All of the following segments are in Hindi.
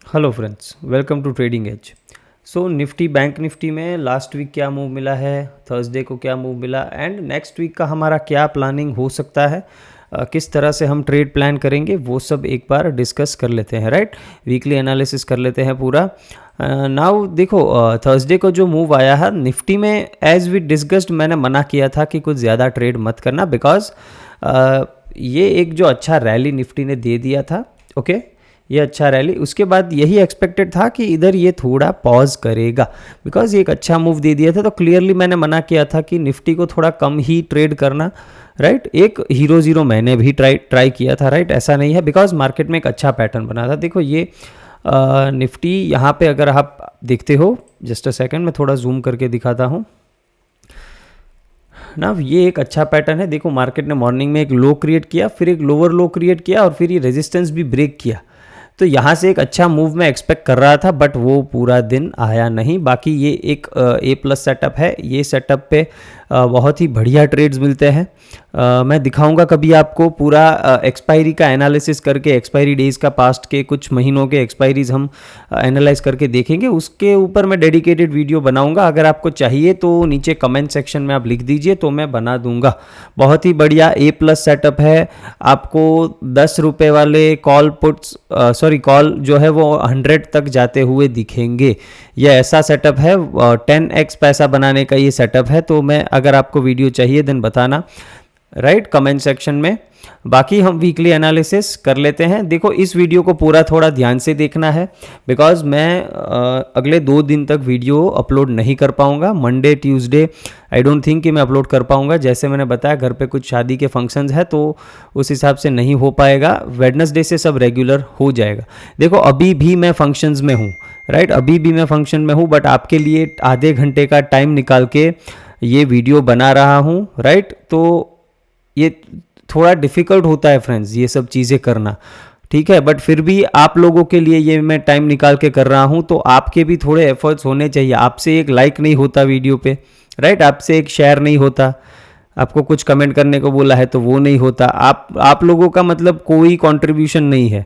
Hello friends, welcome to trading edge. So Nifty bank Nifty में लास्ट वीक क्या मूव मिला है, थर्सडे को क्या मूव मिला एंड नेक्स्ट वीक का हमारा क्या प्लानिंग हो सकता है, किस तरह से हम ट्रेड प्लान करेंगे, वो सब एक बार डिस्कस कर लेते हैं। राइट, वीकली एनालिसिस कर लेते हैं पूरा। नाउ देखो, थर्सडे को जो मूव आया है निफ्टी में, एज वी डिस्कस्ड, मैंने मना किया था कि कुछ ज़्यादा ट्रेड मत करना, बिकॉज ये एक जो अच्छा रैली निफ्टी ने दे दिया था। ओके, ये अच्छा रैली, उसके बाद यही एक्सपेक्टेड था कि इधर ये थोड़ा पॉज करेगा, बिकॉज ये एक अच्छा मूव दे दिया था। तो क्लियरली मैंने मना किया था कि निफ्टी को थोड़ा कम ही ट्रेड करना। राइट, एक हीरो ज़ीरो मैंने भी ट्राई किया था। राइट, ऐसा नहीं है, बिकॉज मार्केट में एक अच्छा पैटर्न बना था। देखो ये निफ्टी यहाँ पे अगर आप देखते हो, जस्ट अ सेकेंड मैं थोड़ा जूम करके दिखाता हूँ ना। ये एक अच्छा पैटर्न है। देखो मार्केट ने मॉर्निंग में एक लो क्रिएट किया, फिर एक लोअर लो क्रिएट किया और फिर ये रेजिस्टेंस भी ब्रेक किया। तो यहाँ से एक अच्छा मूव मैं एक्सपेक्ट कर रहा था, बट वो पूरा दिन आया नहीं। बाकी ये एक ए प्लस सेटअप है। ये सेटअप पे बहुत ही बढ़िया ट्रेड्स मिलते हैं। मैं दिखाऊंगा कभी आपको पूरा एक्सपायरी का एनालिसिस करके, एक्सपायरी डेज का पास्ट के कुछ महीनों के एक्सपायरीज हम एनालाइज करके देखेंगे। उसके ऊपर मैं डेडिकेटेड वीडियो बनाऊंगा। अगर आपको चाहिए तो नीचे कमेंट सेक्शन में आप लिख दीजिए तो मैं बना दूंगा। बहुत ही बढ़िया ए प्लस सेटअप है। आपको 10 रुपये वाले कॉल पुट्स, कॉल जो है वो 100 तक जाते हुए दिखेंगे। ये ऐसा सेटअप है, 10x पैसा बनाने का ये सेटअप है। तो मैं, अगर आपको वीडियो चाहिए देन बताना, राइट, कमेंट सेक्शन में। बाकी हम वीकली एनालिसिस कर लेते हैं। देखो इस वीडियो को पूरा थोड़ा ध्यान से देखना है, बिकॉज मैं अगले 2 दिन तक वीडियो अपलोड नहीं कर पाऊंगा। Monday Tuesday I don't think कि मैं अपलोड कर पाऊंगा। जैसे मैंने बताया, घर पे कुछ शादी के फंक्शंस है तो उस हिसाब से नहीं हो पाएगा। वेडनेसडे से सब रेगुलर हो जाएगा। देखो अभी भी मैं फंक्शंस में हूँ। राइट, अभी भी मैं फंक्शन में हूँ, बट आपके लिए आधे घंटे का टाइम निकाल के ये वीडियो बना रहा हूँ। राइट, तो ये थोड़ा डिफ़िकल्ट होता है फ्रेंड्स, ये सब चीज़ें करना, ठीक है। बट फिर भी आप लोगों के लिए ये मैं टाइम निकाल के कर रहा हूँ, तो आपके भी थोड़े एफर्ट्स होने चाहिए। आपसे एक लाइक नहीं होता वीडियो पे, राइट, आपसे एक शेयर नहीं होता, आपको कुछ कमेंट करने को बोला है तो वो नहीं होता। आप लोगों का मतलब कोई कंट्रीब्यूशन नहीं है।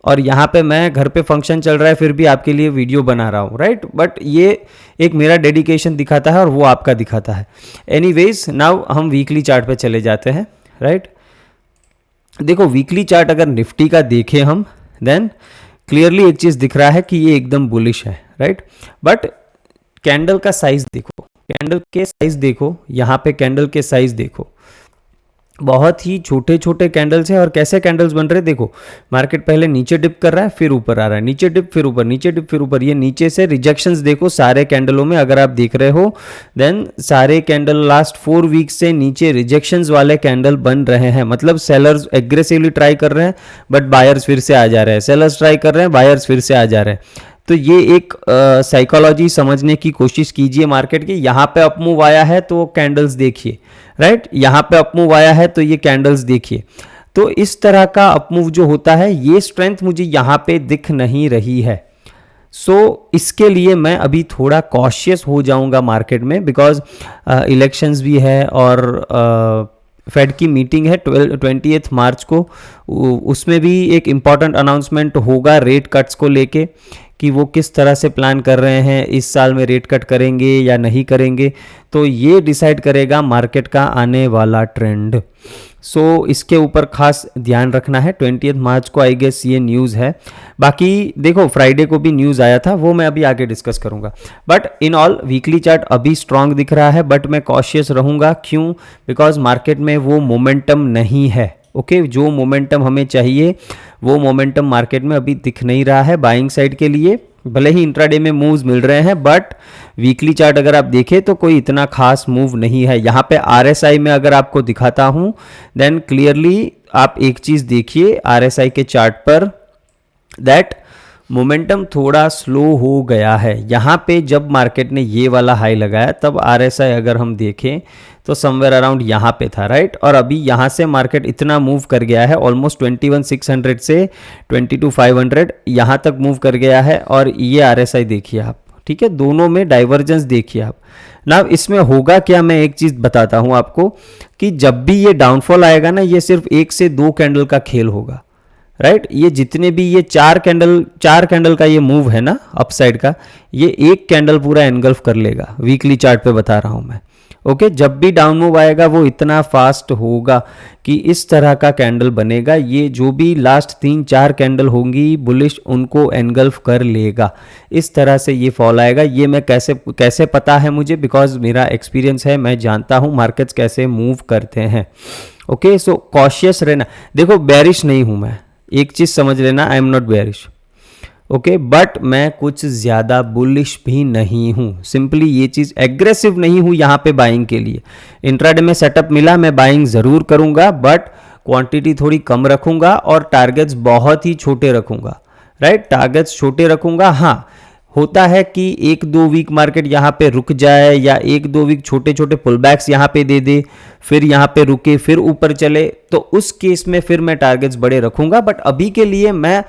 और यहाँ पे मैं, घर पे फंक्शन चल रहा है फिर भी आपके लिए वीडियो बना रहा हूँ। राइट, बट ये एक मेरा डेडिकेशन दिखाता है और वो आपका दिखाता है। एनीवेज, नाउ हम वीकली चार्ट पे चले जाते हैं। राइट, देखो वीकली चार्ट अगर निफ्टी का देखें हम, देन क्लियरली एक चीज़ दिख रहा है कि ये एकदम बुलिश है। राइट, बट कैंडल का साइज देखो, कैंडल के साइज देखो, यहाँ पे कैंडल के साइज देखो, बहुत ही छोटे छोटे कैंडल्स हैं। और कैसे कैंडल्स बन रहे हैं देखो, मार्केट पहले नीचे डिप कर रहा है, फिर ऊपर आ रहा है, नीचे डिप फिर ऊपर, नीचे डिप फिर ऊपर। ये नीचे से रिजेक्शंस देखो सारे कैंडलों में, अगर आप देख रहे हो देन सारे कैंडल लास्ट 4 वीक्स से नीचे रिजेक्शंस वाले कैंडल बन रहे हैं। मतलब सेलर्स एग्रेसिवली ट्राई कर रहे हैं, बट बायर्स फिर से आ जा रहे हैं, सेलर्स ट्राई कर रहे हैं, बायर्स फिर से आ जा रहे हैं। तो ये एक साइकोलॉजी समझने की कोशिश कीजिए मार्केट की। यहाँ पे अप मूव आया है तो कैंडल्स देखिए। राइट, यहाँ पे अप मूव आया है तो ये कैंडल्स देखिए। तो इस तरह का अप मूव जो होता है, ये स्ट्रेंथ मुझे यहाँ पे दिख नहीं रही है। इसके लिए मैं अभी थोड़ा कॉशियस हो जाऊंगा मार्केट में, बिकॉज इलेक्शंस भी है और फेड की मीटिंग है 20 मार्च को। उसमें भी एक इम्पॉर्टेंट अनाउंसमेंट होगा रेट कट्स को लेके, कि वो किस तरह से प्लान कर रहे हैं, इस साल में रेट कट करेंगे या नहीं करेंगे। तो ये डिसाइड करेगा मार्केट का आने वाला ट्रेंड। इसके ऊपर खास ध्यान रखना है। 20 मार्च को आई गेस ये न्यूज़ है। बाकी देखो फ्राइडे को भी न्यूज़ आया था, वो मैं अभी आगे डिस्कस करूंगा। But in all weekly chart अभी स्ट्रांग दिख रहा है, बट मैं कॉशियस रहूंगा। क्यों? बिकॉज मार्केट में वो मोमेंटम नहीं है। ओके, जो मोमेंटम हमें चाहिए वो मोमेंटम मार्केट में अभी दिख नहीं रहा है बाइंग साइड के लिए। भले ही इंट्राडे में मूव्स मिल रहे हैं, बट वीकली चार्ट अगर आप देखें तो कोई इतना खास मूव नहीं है। यहाँ पे आरएसआई में अगर आपको दिखाता हूँ, देन क्लियरली आप एक चीज़ देखिए आरएसआई के चार्ट पर, दैट मोमेंटम थोड़ा स्लो हो गया है। यहाँ पे जब मार्केट ने ये वाला हाई लगाया तब आरएसआई अगर हम देखें तो समवेयर अराउंड यहाँ पे था। राइट, और अभी यहाँ से मार्केट इतना मूव कर गया है, ऑलमोस्ट 21,600 से 22,500 यहाँ तक मूव कर गया है। और ये आरएसआई देखिए आप, ठीक है, दोनों में डाइवर्जेंस देखिए आप ना। इसमें होगा क्या, मैं एक चीज़ बताता हूँ आपको, कि जब भी ये डाउनफॉल आएगा ना, ये सिर्फ 1 से 2 कैंडल का खेल होगा। राइट। ये जितने भी ये चार कैंडल का ये मूव है ना अपसाइड का, ये एक कैंडल पूरा एनगल्फ कर लेगा, वीकली चार्ट पे बता रहा हूं मैं। ओके, जब भी डाउन मूव आएगा वो इतना फास्ट होगा कि इस तरह का कैंडल बनेगा, ये जो भी लास्ट 3-4 कैंडल होंगी बुलिश उनको एनगल्फ कर लेगा। इस तरह से ये फॉल आएगा। ये मैं कैसे पता है मुझे, बिकॉज मेरा एक्सपीरियंस है, मैं जानता हूँ मार्केट्स कैसे मूव करते हैं। ओके, सो कॉशियस रहना। देखो बेरिश नहीं हूँ मैं, एक चीज़ समझ लेना, I am not bearish. Okay, but मैं कुछ ज़्यादा बुलिश भी नहीं हूँ, सिंपली ये चीज़, एग्रेसिव नहीं हूँ यहाँ पे बाइंग के लिए। इंट्राडे में सेटअप मिला, मैं बाइंग ज़रूर करूँगा, बट क्वांटिटी थोड़ी कम रखूँगा और टारगेट्स बहुत ही छोटे रखूँगा। राइट, टारगेट्स छोटे रखूँगा। हाँ, होता है कि 1-2 वीक मार्केट यहाँ पे रुक जाए या 1-2 वीक छोटे छोटे पुलबैक्स यहाँ पे दे दे, फिर यहाँ पे रुके, फिर ऊपर चले, तो उस केस में फिर मैं टारगेट्स बड़े रखूंगा। बट अभी के लिए मैं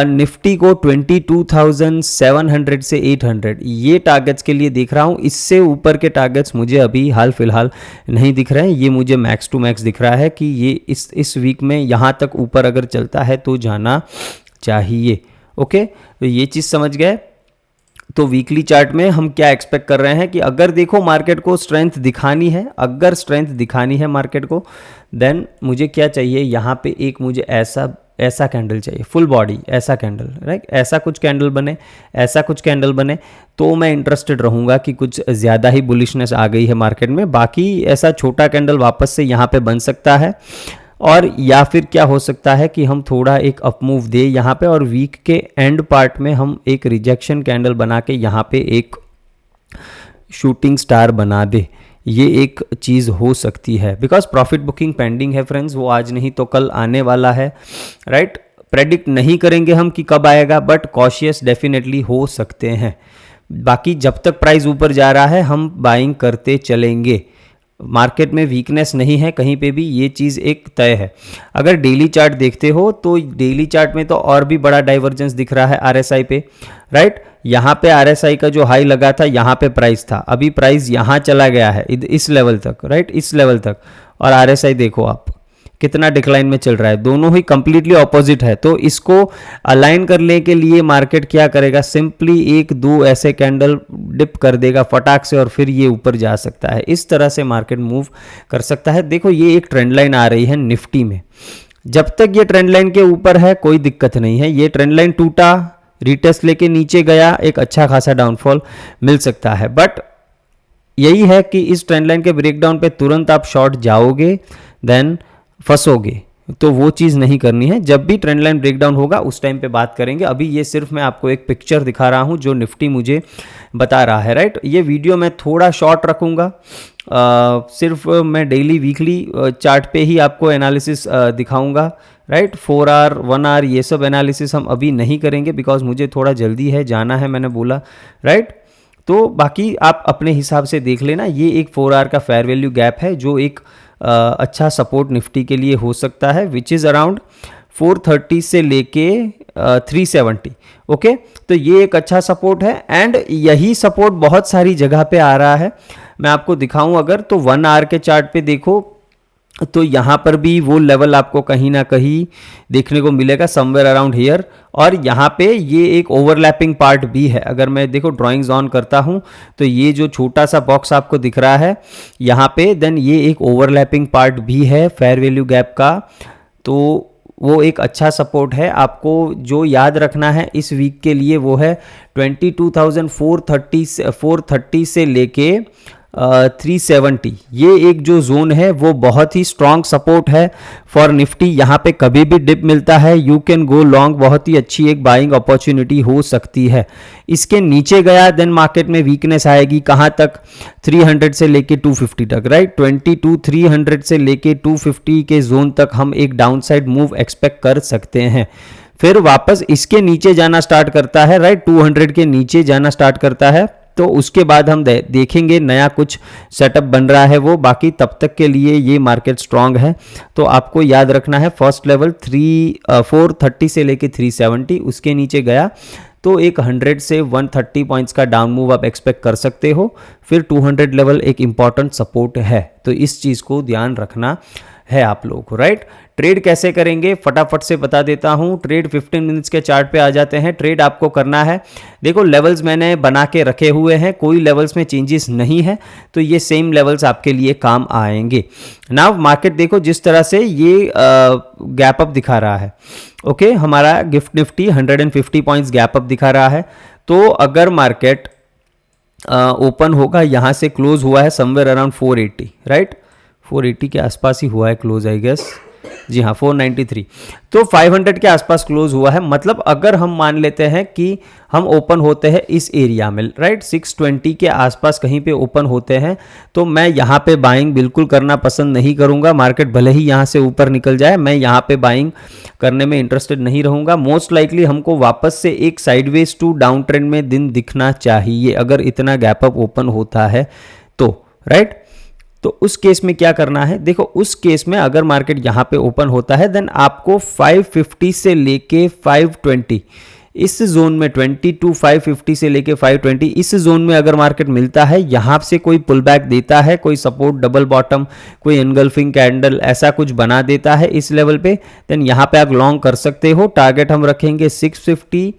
निफ्टी को 22,700 से 800 ये टारगेट्स के लिए देख रहा हूँ। इससे ऊपर के टारगेट्स मुझे अभी हाल फिलहाल नहीं दिख रहे हैं। ये मुझे मैक्स टू मैक्स दिख रहा है कि ये इस वीक में यहाँ तक ऊपर अगर चलता है तो जाना चाहिए। ओके, तो ये चीज़ समझ गए। तो वीकली चार्ट में हम क्या एक्सपेक्ट कर रहे हैं कि अगर देखो मार्केट को स्ट्रेंथ दिखानी है, अगर स्ट्रेंथ दिखानी है मार्केट को, देन मुझे क्या चाहिए, यहाँ पे एक मुझे ऐसा कैंडल चाहिए, फुल बॉडी ऐसा कैंडल, राइट। ऐसा कुछ कैंडल बने तो मैं इंटरेस्टेड रहूँगा कि कुछ ज़्यादा ही बुलिशनेस आ गई है मार्केट में। बाकी ऐसा छोटा कैंडल वापस से यहाँ पे बन सकता है, और या फिर क्या हो सकता है कि हम थोड़ा एक अप मूव दे यहाँ पे, और वीक के एंड पार्ट में हम एक रिजेक्शन कैंडल बना के यहाँ पे एक शूटिंग स्टार बना दे। ये एक चीज़ हो सकती है, बिकॉज प्रॉफिट बुकिंग पेंडिंग है फ्रेंड्स, वो आज नहीं तो कल आने वाला है। राइट, प्रेडिक्ट नहीं करेंगे हम कि कब आएगा, बट कॉशियस डेफिनेटली हो सकते हैं। बाकी जब तक प्राइस ऊपर जा रहा है हम बाइंग करते चलेंगे। मार्केट में वीकनेस नहीं है कहीं पे भी, ये चीज़ एक तय है। अगर डेली चार्ट देखते हो तो डेली चार्ट में तो और भी बड़ा डाइवर्जेंस दिख रहा है आरएसआई पे। राइट, यहाँ पे आरएसआई का जो हाई लगा था यहाँ पे प्राइस था, अभी प्राइस यहाँ चला गया है इस लेवल तक, राइट, इस लेवल तक, और आरएसआई देखो आप कितना डिक्लाइन में चल रहा है, दोनों ही कंप्लीटली ऑपोजिट है। तो इसको अलाइन करने के लिए मार्केट क्या करेगा, सिंपली 1-2 ऐसे कैंडल डिप कर देगा फटाक से, और फिर ये ऊपर जा सकता है। इस तरह से मार्केट मूव कर सकता है। देखो ये एक ट्रेंड लाइन आ रही है निफ्टी में, जब तक ये ट्रेंड लाइन के ऊपर है कोई दिक्कत नहीं है। ये ट्रेंड लाइन टूटा, रिटेस्ट लेके नीचे गया, एक अच्छा खासा डाउनफॉल मिल सकता है। बट यही है कि इस ट्रेंड लाइन के ब्रेकडाउन पे तुरंत आप शॉर्ट जाओगे देन फंसोगे, तो वो चीज़ नहीं करनी है। जब भी ट्रेंड लाइन ब्रेकडाउन होगा उस टाइम पे बात करेंगे। अभी ये सिर्फ मैं आपको एक पिक्चर दिखा रहा हूँ जो निफ्टी मुझे बता रहा है। राइट, ये वीडियो मैं थोड़ा शॉर्ट रखूँगा, सिर्फ मैं डेली वीकली चार्ट पे ही आपको एनालिसिस दिखाऊंगा। राइट, 4 आवर 1 आवर ये सब एनालिसिस हम अभी नहीं करेंगे, बिकॉज मुझे थोड़ा जल्दी है, जाना है, मैंने बोला। राइट, तो बाकी आप अपने हिसाब से देख लेना। ये एक 4 आवर का फेयर वैल्यू गैप है जो एक अच्छा सपोर्ट निफ्टी के लिए हो सकता है, विच इज़ अराउंड 430 से लेके 370। ओके, तो ये एक अच्छा सपोर्ट है, एंड यही सपोर्ट बहुत सारी जगह पे आ रहा है। मैं आपको दिखाऊं अगर तो 1 आवर के चार्ट पे देखो तो यहाँ पर भी वो लेवल आपको कहीं ना कहीं देखने को मिलेगा, समवेयर अराउंड हियर, और यहाँ पे ये एक ओवरलैपिंग पार्ट भी है। अगर मैं देखो ड्राइंग्स ऑन करता हूँ तो ये जो छोटा सा बॉक्स आपको दिख रहा है यहाँ पे, देन ये एक ओवरलैपिंग पार्ट भी है फेयर वैल्यू गैप का, तो वो एक अच्छा सपोर्ट है। आपको जो याद रखना है इस वीक के लिए वो है 22,430 से लेके 370, ये एक जो जोन है वो बहुत ही स्ट्रांग सपोर्ट है फॉर निफ्टी। यहाँ पे कभी भी डिप मिलता है यू कैन गो लॉन्ग, बहुत ही अच्छी एक बाइंग अपॉर्चुनिटी हो सकती है। इसके नीचे गया देन मार्केट में वीकनेस आएगी, कहाँ तक, 300 से लेके 250 तक। राइट, 22,300 से लेके 250 के जोन तक हम एक डाउनसाइड मूव एक्सपेक्ट कर सकते हैं। फिर वापस इसके नीचे जाना स्टार्ट करता है, राइट, 200 के नीचे जाना स्टार्ट करता है, तो उसके बाद हम देखेंगे नया कुछ सेटअप बन रहा है वो। बाकी तब तक के लिए ये मार्केट स्ट्रांग है, तो आपको याद रखना है फर्स्ट लेवल 430 से लेके 370, उसके नीचे गया तो एक 100 से 130 पॉइंट्स का डाउन मूव आप एक्सपेक्ट कर सकते हो। फिर 200 लेवल एक इंपॉर्टेंट सपोर्ट है, तो इस चीज़ को ध्यान रखना है आप लोगों को, राइट। ट्रेड कैसे करेंगे फटाफट से बता देता हूँ। ट्रेड 15 मिनट्स के चार्ट पे आ जाते हैं। ट्रेड आपको करना है, देखो लेवल्स मैंने बना के रखे हुए हैं, कोई लेवल्स में चेंजेस नहीं है, तो ये सेम लेवल्स आपके लिए काम आएंगे। नाउ मार्केट देखो जिस तरह से ये गैप अप दिखा रहा है, ओके हमारा gift Nifty 150 points gap up दिखा रहा है। तो अगर मार्केट ओपन होगा, यहाँ से क्लोज हुआ है समवेयर अराउंड 480, राइट, 480 के आसपास ही हुआ है क्लोज आई गेस, जी हाँ 493, तो 500 के आसपास क्लोज हुआ है। मतलब अगर हम मान लेते हैं कि हम ओपन होते हैं इस एरिया में, राइट 620 के आसपास कहीं पे ओपन होते हैं, तो मैं यहाँ पे बाइंग बिल्कुल करना पसंद नहीं करूँगा। मार्केट भले ही यहाँ से ऊपर निकल जाए, मैं यहाँ पे बाइंग करने में इंटरेस्टेड नहीं रहूँगा। मोस्ट लाइकली हमको वापस से एक साइडवेज टू डाउन ट्रेंड में दिन दिखना चाहिए अगर इतना गैप अप ओपन होता है तो, राइट। तो उस केस में क्या करना है, देखो उस केस में अगर मार्केट यहाँ पे ओपन होता है देन आपको 550 से लेके 520 इस जोन में, 22 550 से लेके 520 इस जोन में अगर मार्केट मिलता है, यहाँ से कोई पुल बैक देता है, कोई सपोर्ट डबल बॉटम, कोई एनगल्फिंग कैंडल ऐसा कुछ बना देता है इस लेवल पे, देन यहाँ पे आप लॉन्ग कर सकते हो। टारगेट हम रखेंगे 650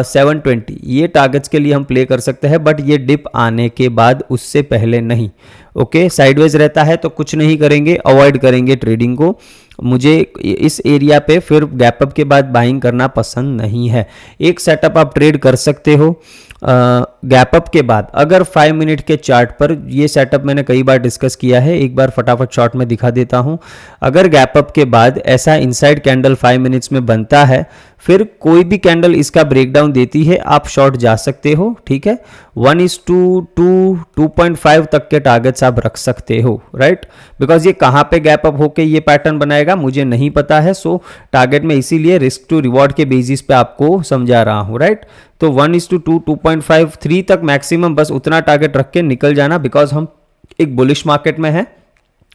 720, ये टारगेट्स के लिए हम प्ले कर सकते हैं, बट ये डिप आने के बाद, उससे पहले नहीं। ओके साइडवेज रहता है तो कुछ नहीं करेंगे, अवॉइड करेंगे ट्रेडिंग को। मुझे इस एरिया पे फिर गैप अप के बाद बाइंग करना पसंद नहीं है। एक सेटअप आप ट्रेड कर सकते हो गैप अप के बाद, अगर 5 मिनट के चार्ट पर, ये सेटअप मैंने कई बार डिस्कस किया है, एक बार फटाफट शॉर्ट में दिखा देता हूं। अगर गैप अप के बाद ऐसा इनसाइड कैंडल 5 मिनट्स में बनता है, फिर कोई भी कैंडल इसका ब्रेकडाउन देती है, आप शॉर्ट जा सकते हो, ठीक है। 1:2 2.5 तक के टारगेट्स आप रख सकते हो, राइट। बिकॉज ये कहाँ पे गैप अप होके ये पैटर्न बनाएगा मुझे नहीं पता है, सो टारगेट में इसीलिए रिस्क टू रिवॉर्ड के बेसिस पे आपको समझा रहा हूँ, राइट। तो 1:2 2.5 3 तक मैक्सिमम, बस उतना टारगेट रख के निकल जाना, बिकॉज हम एक बुलिश मार्केट में हैं,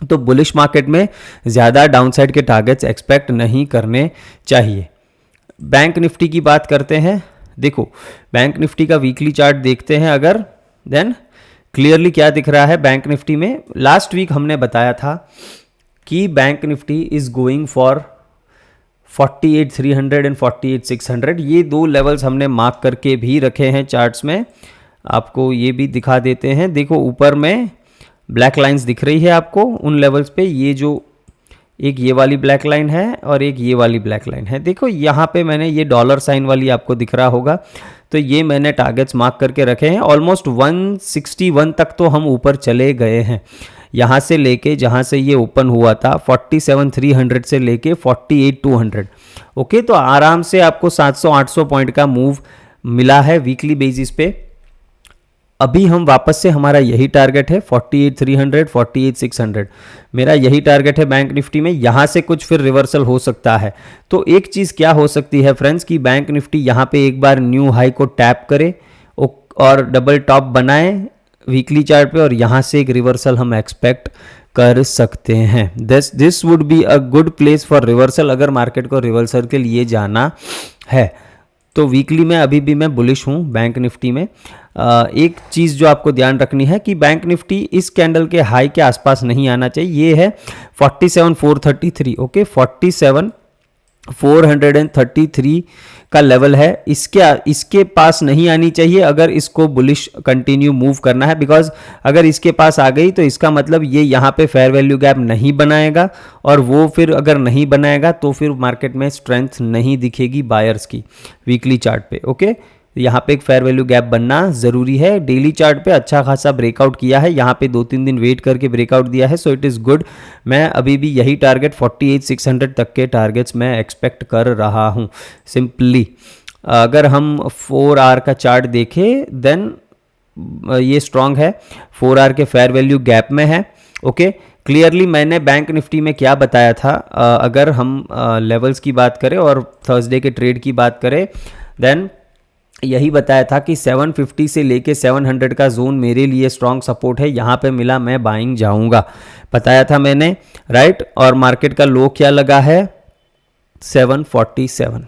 तो बुलिश मार्केट में ज़्यादा डाउनसाइड के टारगेट्स एक्सपेक्ट नहीं करने चाहिए। बैंक निफ्टी की बात करते हैं। देखो बैंक निफ्टी का वीकली चार्ट देखते हैं अगर, देन क्लियरली क्या दिख रहा है बैंक निफ्टी में। लास्ट वीक हमने बताया था कि bank Nifty is going for 48,300 and 48,600, ये दो लेवल्स हमने मार्क करके भी रखे हैं चार्ट्स में, आपको ये भी दिखा देते हैं। देखो ऊपर में ब्लैक लाइंस दिख रही है आपको उन लेवल्स पे, ये जो एक ये वाली ब्लैक लाइन है और एक ये वाली ब्लैक लाइन है। देखो यहाँ पे मैंने ये डॉलर साइन वाली आपको दिख रहा होगा, तो ये मैंने टारगेट्स मार्क करके रखे हैं। ऑलमोस्ट 161 तक तो हम ऊपर चले गए हैं, यहाँ से लेके जहाँ से ये ओपन हुआ था 47,300 से लेके 48,200। ओके तो आराम से आपको 700-800 पॉइंट का मूव मिला है वीकली बेसिस पे। अभी हम वापस से, हमारा यही टारगेट है 48,300 48,600, मेरा यही टारगेट है बैंक निफ्टी में। यहाँ से कुछ फिर रिवर्सल हो सकता है। तो एक चीज़ क्या हो सकती है फ्रेंड्स कि बैंक निफ्टी यहाँ पे एक बार न्यू हाई को टैप करे और डबल टॉप बनाए वीकली चार्ट पे, और यहाँ से एक रिवर्सल हम एक्सपेक्ट कर सकते हैं। This would be a good place for reversal अगर मार्केट को रिवर्सल के लिए जाना है। तो वीकली में अभी भी मैं बुलिश हूँ बैंक निफ्टी में। एक चीज़ जो आपको ध्यान रखनी है कि बैंक निफ्टी इस कैंडल के हाई के आसपास नहीं आना चाहिए, ये है 47,433। ओके 47,433 का लेवल है, इसके पास नहीं आनी चाहिए अगर इसको बुलिश कंटिन्यू मूव करना है। बिकॉज अगर इसके पास आ गई तो इसका मतलब ये यहाँ पे फेयर वैल्यू गैप नहीं बनाएगा, और वो फिर अगर नहीं बनाएगा तो फिर मार्केट में स्ट्रेंथ नहीं दिखेगी बायर्स की वीकली चार्ट पे। ओके यहाँ पे एक फेयर वैल्यू गैप बनना ज़रूरी है। डेली चार्ट पे अच्छा खासा ब्रेकआउट किया है, यहाँ पे 2-3 दिन वेट करके ब्रेकआउट दिया है, सो इट इज़ गुड। मैं अभी भी यही टारगेट 48,600 तक के टारगेट्स मैं एक्सपेक्ट कर रहा हूँ सिंपली। अगर हम 4 आवर का चार्ट देखें देन ये स्ट्रॉन्ग है, 4 आवर के फेयर वैल्यू गैप में है। ओके क्लियरली मैंने बैंक निफ्टी में क्या बताया था, अगर हम लेवल्स की बात करें और थर्सडे के ट्रेड की बात करें, देन यही बताया था कि 750 से लेके 700 का जोन मेरे लिए स्ट्रॉन्ग सपोर्ट है, यहाँ पे मिला मैं बाइंग जाऊँगा, बताया था मैंने, राइट। और मार्केट का लो क्या लगा है 747।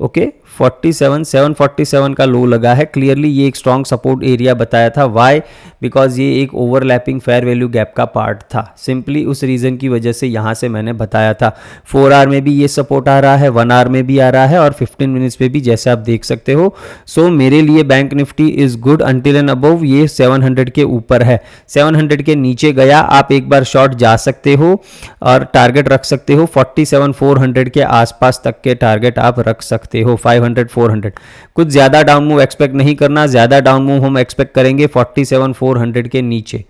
ओके 747 का लो लगा है। क्लियरली ये एक स्ट्रॉन्ग सपोर्ट एरिया बताया था। वाई? बिकॉज ये एक ओवरलैपिंग फेयर वैल्यू गैप का पार्ट था। सिंपली उस रीज़न की वजह से यहाँ से मैंने बताया था। 4 आवर में भी ये सपोर्ट आ रहा है, 1 आवर में भी आ रहा है और 15 मिनट्स पे भी, जैसे आप देख सकते हो। सो मेरे लिए bank Nifty is good until and above ये 700 के ऊपर है। 700 के नीचे गया आप एक बार शॉर्ट जा सकते हो और टारगेट रख सकते हो 47,400 के आसपास तक के टारगेट आप रख सकते हो। 500 400 कुछ ज़्यादा डाउन मूव एक्सपेक्ट नहीं करना। ज़्यादा डाउन मूव हम एक्सपेक्ट करेंगे 47,400 के नीचे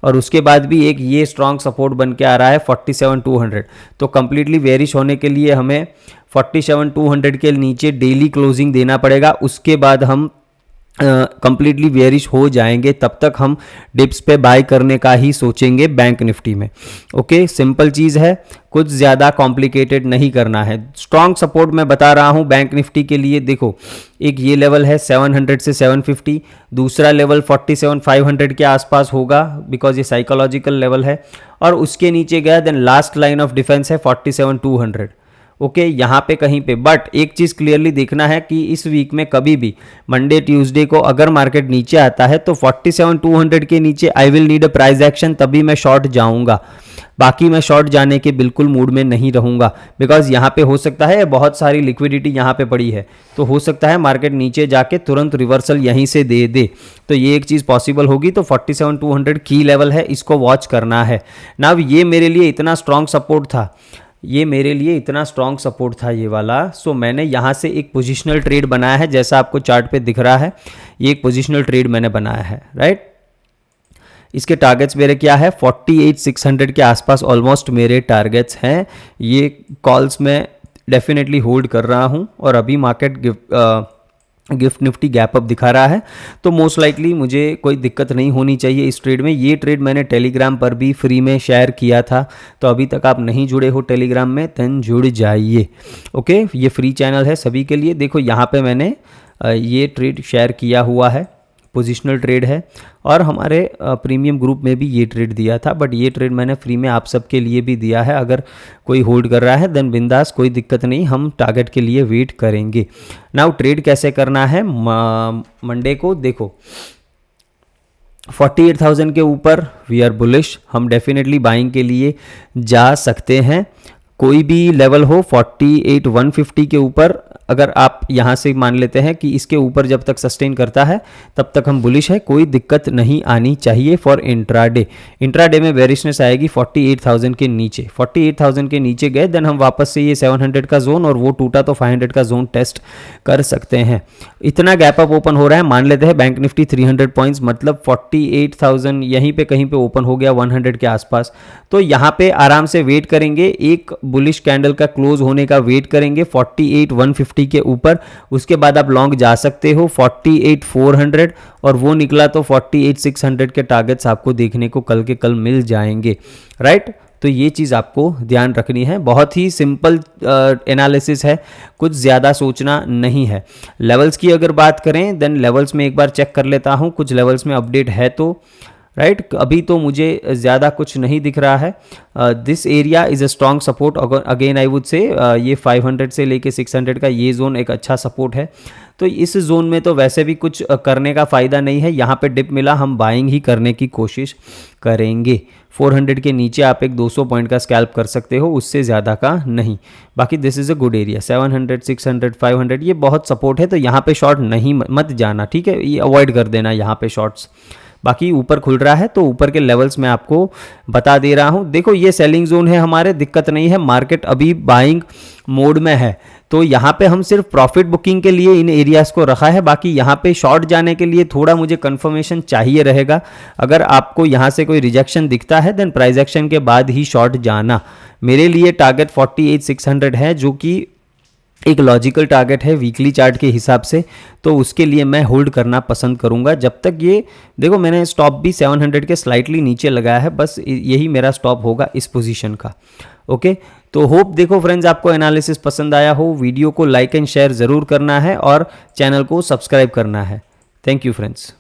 और उसके बाद भी एक ये स्ट्रॉन्ग सपोर्ट बन के आ रहा है 47,200। तो कंप्लीटली वेरिश होने के लिए हमें 47,200 के नीचे डेली क्लोजिंग देना पड़ेगा। उसके बाद हम कंप्लीटली बेयरिश हो जाएंगे। तब तक हम डिप्स पे बाय करने का ही सोचेंगे बैंक निफ्टी में। ओके, सिंपल चीज़ है, कुछ ज़्यादा कॉम्प्लिकेटेड नहीं करना है। स्ट्रॉन्ग सपोर्ट मैं बता रहा हूँ बैंक निफ्टी के लिए। देखो, एक ये लेवल है 700 से 750, दूसरा लेवल 47,500 के आसपास होगा बिकॉज ये साइकोलॉजिकल लेवल है, और उसके नीचे गया then last line of defence है 47,200। ओके, यहाँ पे कहीं पे। बट एक चीज़ क्लियरली देखना है कि इस वीक में कभी भी मंडे ट्यूसडे को अगर मार्केट नीचे आता है तो 47,200 के नीचे I will need a price action, तभी मैं शॉर्ट जाऊंगा। बाकी मैं शॉर्ट जाने के बिल्कुल मूड में नहीं रहूंगा बिकॉज यहाँ पे हो सकता है बहुत सारी लिक्विडिटी यहाँ पे पड़ी है, तो हो सकता है मार्केट नीचे जाके तुरंत रिवर्सल यहीं से दे दे। तो ये एक चीज़ पॉसिबल होगी। तो 47,200 की लेवल है, इसको वॉच करना है ना। ये मेरे लिए इतना स्ट्रॉन्ग सपोर्ट था, ये मेरे लिए इतना स्ट्रॉन्ग सपोर्ट था ये वाला। सो मैंने यहाँ से एक पोजिशनल ट्रेड बनाया है, जैसा आपको चार्ट पे दिख रहा है। ये एक पोजिशनल ट्रेड मैंने बनाया है, राइट। इसके टारगेट्स मेरे क्या है 48,600 के आसपास ऑलमोस्ट मेरे टारगेट्स हैं। ये कॉल्स मैं डेफिनेटली होल्ड कर रहा हूँ और अभी market gift Nifty gap up दिखा रहा है, तो मोस्ट लाइकली मुझे कोई दिक्कत नहीं होनी चाहिए इस ट्रेड में। ये ट्रेड मैंने टेलीग्राम पर भी फ्री में शेयर किया था, तो अभी तक आप नहीं जुड़े हो टेलीग्राम में देन जुड़ जाइए। ओके, ये फ्री चैनल है सभी के लिए। देखो यहाँ पे मैंने ये ट्रेड शेयर किया हुआ है, पोजिशनल ट्रेड है, और हमारे प्रीमियम ग्रुप में भी ये ट्रेड दिया था। बट ये ट्रेड मैंने फ्री में आप सबके लिए भी दिया है। अगर कोई होल्ड कर रहा है देन बिंदास, कोई दिक्कत नहीं, हम टारगेट के लिए वेट करेंगे। नाउ ट्रेड कैसे करना है मंडे को, देखो 48,000 के ऊपर वी आर बुलिश, हम डेफिनेटली बाइंग के लिए जा सकते हैं। कोई भी लेवल हो 48,150 के ऊपर, अगर आप यहाँ से मान लेते हैं कि इसके ऊपर जब तक सस्टेन करता है तब तक हम बुलिश है, कोई दिक्कत नहीं आनी चाहिए फॉर इंट्राडे। इंट्राडे में बेरिशनेस आएगी 48,000 के नीचे। 48,000 के नीचे गए देन हम वापस से ये 700 का जोन, और वो टूटा तो 500 का जोन टेस्ट कर सकते हैं। इतना गैप अप ओपन हो रहा है, मान लेते हैं बैंक निफ्टी 300 पॉइंट्स, मतलब 48,000 यहीं पे कहीं पे ओपन हो गया 100 के आसपास। तो यहाँ पे आराम से वेट करेंगे, एक बुलिश कैंडल का क्लोज होने का वेट करेंगे 48,150 के ऊपर। उसके बाद आप लॉन्ग जा सकते हो 48,400, और वो निकला तो 48,600 के टारगेट्स आपको देखने को कल के कल मिल जाएंगे, राइट। तो ये चीज़ आपको ध्यान रखनी है। बहुत ही सिंपल एनालिसिस है, कुछ ज़्यादा सोचना नहीं है। लेवल्स की अगर बात करें देन लेवल्स में एक बार चेक कर लेता हूँ, कुछ लेवल्स में अपडेट है तो, राइट। अभी तो मुझे ज़्यादा कुछ नहीं दिख रहा है। This area is a strong support again I would say. ये 500 से लेके 600 का ये जोन एक अच्छा सपोर्ट है। तो इस जोन में तो वैसे भी कुछ करने का फ़ायदा नहीं है। यहाँ पे डिप मिला, हम बाइंग ही करने की कोशिश करेंगे। 400 के नीचे आप एक 200 पॉइंट का स्कैल्प कर सकते हो, उससे ज़्यादा का नहीं। बाकी this is a good area. 700, 600, 500 ये बहुत सपोर्ट है, तो यहाँ पे शॉर्ट नहीं मत जाना, ठीक है। ये अवॉइड कर देना यहाँ पे शॉर्ट्स। बाकी ऊपर खुल रहा है तो ऊपर के लेवल्स मैं आपको बता दे रहा हूँ। देखो ये सेलिंग जोन है हमारे, दिक्कत नहीं है, मार्केट अभी बाइंग मोड में है। तो यहाँ पे हम सिर्फ प्रॉफिट बुकिंग के लिए इन एरियाज को रखा है। बाकी यहाँ पे शॉर्ट जाने के लिए थोड़ा मुझे कंफर्मेशन चाहिए रहेगा। अगर आपको यहाँ से कोई रिजेक्शन दिखता है देन प्राइस एक्शन के बाद ही शॉर्ट जाना। मेरे लिए टारगेट 48,600 है, जो कि एक लॉजिकल टारगेट है वीकली चार्ट के हिसाब से, तो उसके लिए मैं होल्ड करना पसंद करूंगा जब तक ये। देखो मैंने स्टॉप भी 700 के स्लाइटली नीचे लगाया है, बस यही मेरा स्टॉप होगा इस पोजीशन का। ओके, तो होप देखो फ्रेंड्स आपको एनालिसिस पसंद आया हो। वीडियो को लाइक एंड शेयर ज़रूर करना है और चैनल को सब्सक्राइब करना है। Thank you friends.